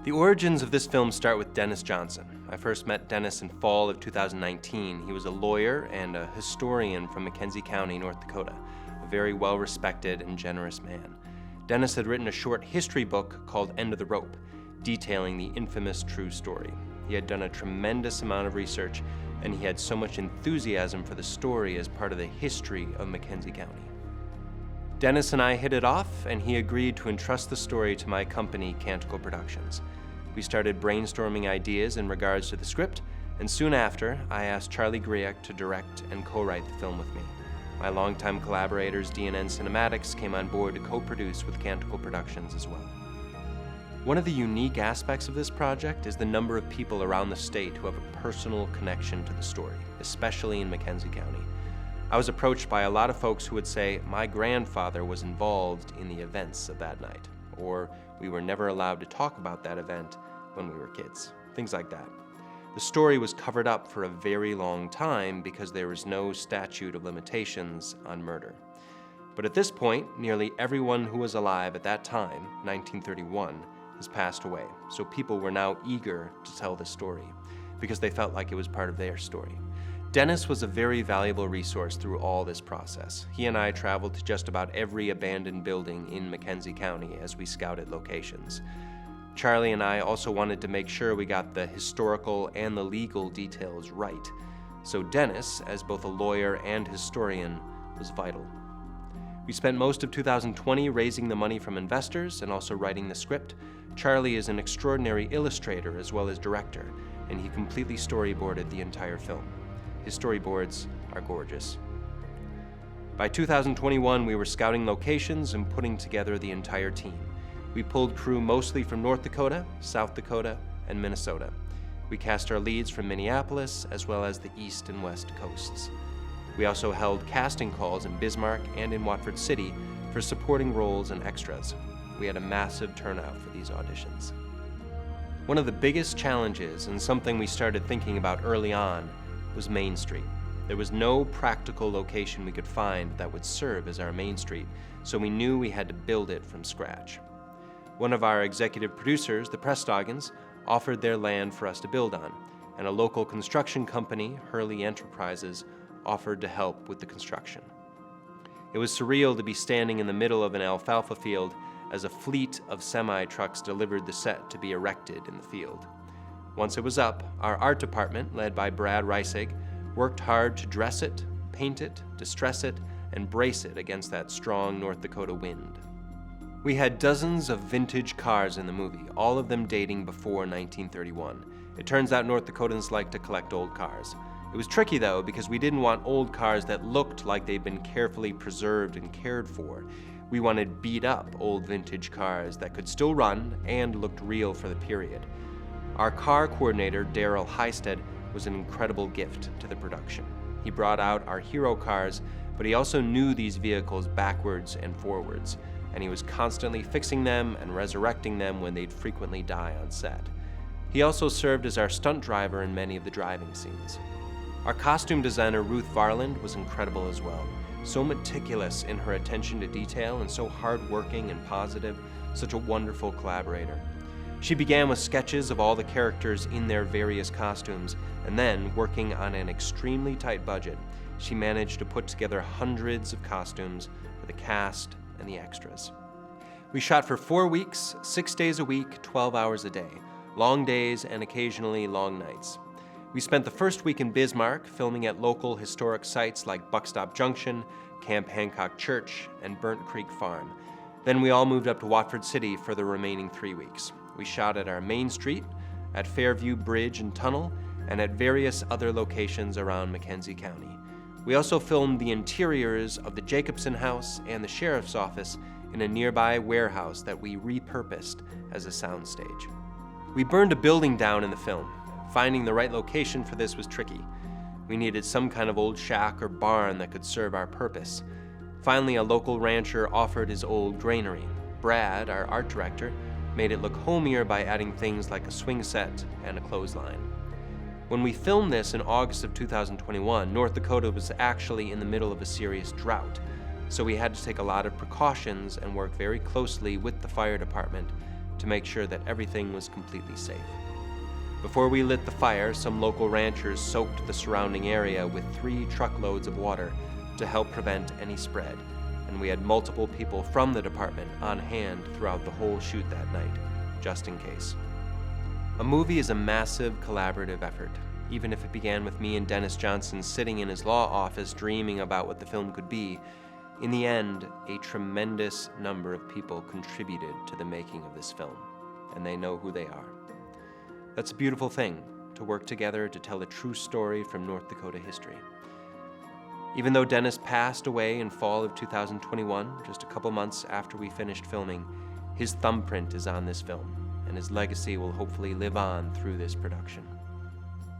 The origins of this film start with Dennis Johnson. I first met Dennis in fall of 2019. He was a lawyer and a historian from McKenzie County, North Dakota, a very well-respected and generous man. Dennis had written a short history book called End of the Rope, detailing the infamous true story. He had done a tremendous amount of research, and he had so much enthusiasm for the story as part of the history of McKenzie County. Dennis and I hit it off, and he agreed to entrust the story to my company, Canticle Productions. We started brainstorming ideas in regards to the script, and soon after, I asked Charlie Griek to direct and co-write the film with me. My longtime collaborators, D&N Cinematics, came on board to co-produce with Canticle Productions as well. One of the unique aspects of this project is the number of people around the state who have a personal connection to the story, especially in McKenzie County. I was approached by a lot of folks who would say, my grandfather was involved in the events of that night, or we were never allowed to talk about that event when we were kids, things like that. The story was covered up for a very long time because there was no statute of limitations on murder. But at this point, nearly everyone who was alive at that time, 1931, has passed away, so people were now eager to tell the story because they felt like it was part of their story. Dennis was a very valuable resource through all this process. He and I traveled to just about every abandoned building in McKenzie County as we scouted locations. Charlie and I also wanted to make sure we got the historical and the legal details right. So Dennis, as both a lawyer and historian, was vital. We spent most of 2020 raising the money from investors and also writing the script. Charlie is an extraordinary illustrator as well as director, and he completely storyboarded the entire film. His storyboards are gorgeous. By 2021, we were scouting locations and putting together the entire team. We pulled crew mostly from North Dakota, South Dakota, and Minnesota. We cast our leads from Minneapolis as well as the East and West coasts. We also held casting calls in Bismarck and in Watford City for supporting roles and extras. We had a massive turnout for these auditions. One of the biggest challenges, and something we started thinking about early on, was Main Street. There was no practical location we could find that would serve as our Main Street, so we knew we had to build it from scratch. One of our executive producers, the Prestoggins, offered their land for us to build on, and a local construction company, Hurley Enterprises, offered to help with the construction. It was surreal to be standing in the middle of an alfalfa field as a fleet of semi-trucks delivered the set to be erected in the field. Once it was up, our art department, led by Brad Reisig, worked hard to dress it, paint it, distress it, and brace it against that strong North Dakota wind. We had dozens of vintage cars in the movie, all of them dating before 1931. It turns out North Dakotans like to collect old cars. It was tricky though, because we didn't want old cars that looked like they'd been carefully preserved and cared for. We wanted beat up old vintage cars that could still run and looked real for the period. Our car coordinator, Daryl Heisted, was an incredible gift to the production. He brought out our hero cars, but he also knew these vehicles backwards and forwards, and he was constantly fixing them and resurrecting them when they'd frequently die on set. He also served as our stunt driver in many of the driving scenes. Our costume designer, Ruth Varland, was incredible as well. So meticulous in her attention to detail and so hardworking and positive, such a wonderful collaborator. She began with sketches of all the characters in their various costumes, and then, working on an extremely tight budget, she managed to put together hundreds of costumes for the cast and the extras. We shot for 4 weeks, 6 days a week, 12 hours a day, long days and occasionally long nights. We spent the first week in Bismarck, filming at local historic sites like Buckstop Junction, Camp Hancock Church, and Burnt Creek Farm. Then we all moved up to Watford City for the remaining 3 weeks. We shot at our Main Street, at Fairview Bridge and Tunnel, and at various other locations around McKenzie County. We also filmed the interiors of the Jacobson House and the Sheriff's Office in a nearby warehouse that we repurposed as a soundstage. We burned a building down in the film. Finding the right location for this was tricky. We needed some kind of old shack or barn that could serve our purpose. Finally, a local rancher offered his old granary. Brad, our art director, made it look homier by adding things like a swing set and a clothesline. When we filmed this in August of 2021, North Dakota was actually in the middle of a serious drought, so we had to take a lot of precautions and work very closely with the fire department to make sure that everything was completely safe. Before we lit the fire, some local ranchers soaked the surrounding area with 3 truckloads of water to help prevent any spread, and we had multiple people from the department on hand throughout the whole shoot that night, just in case. A movie is a massive collaborative effort. Even if it began with me and Dennis Johnson sitting in his law office dreaming about what the film could be, in the end, a tremendous number of people contributed to the making of this film, and they know who they are. That's a beautiful thing, to work together to tell a true story from North Dakota history. Even though Dennis passed away in fall of 2021, just a couple months after we finished filming, his thumbprint is on this film, and his legacy will hopefully live on through this production.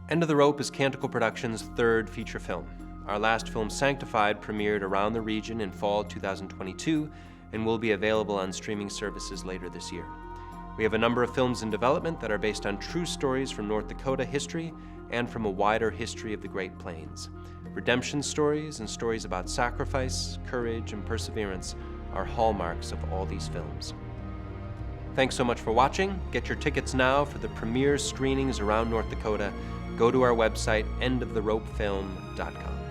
End of the Rope is Canticle Productions' 3rd feature film. Our last film, Sanctified, premiered around the region in fall 2022 and will be available on streaming services later this year. We have a number of films in development that are based on true stories from North Dakota history and from a wider history of the Great Plains. Redemption stories and stories about sacrifice, courage, and perseverance are hallmarks of all these films. Thanks so much for watching. Get your tickets now for the premiere screenings around North Dakota. Go to our website, endoftheropefilm.com.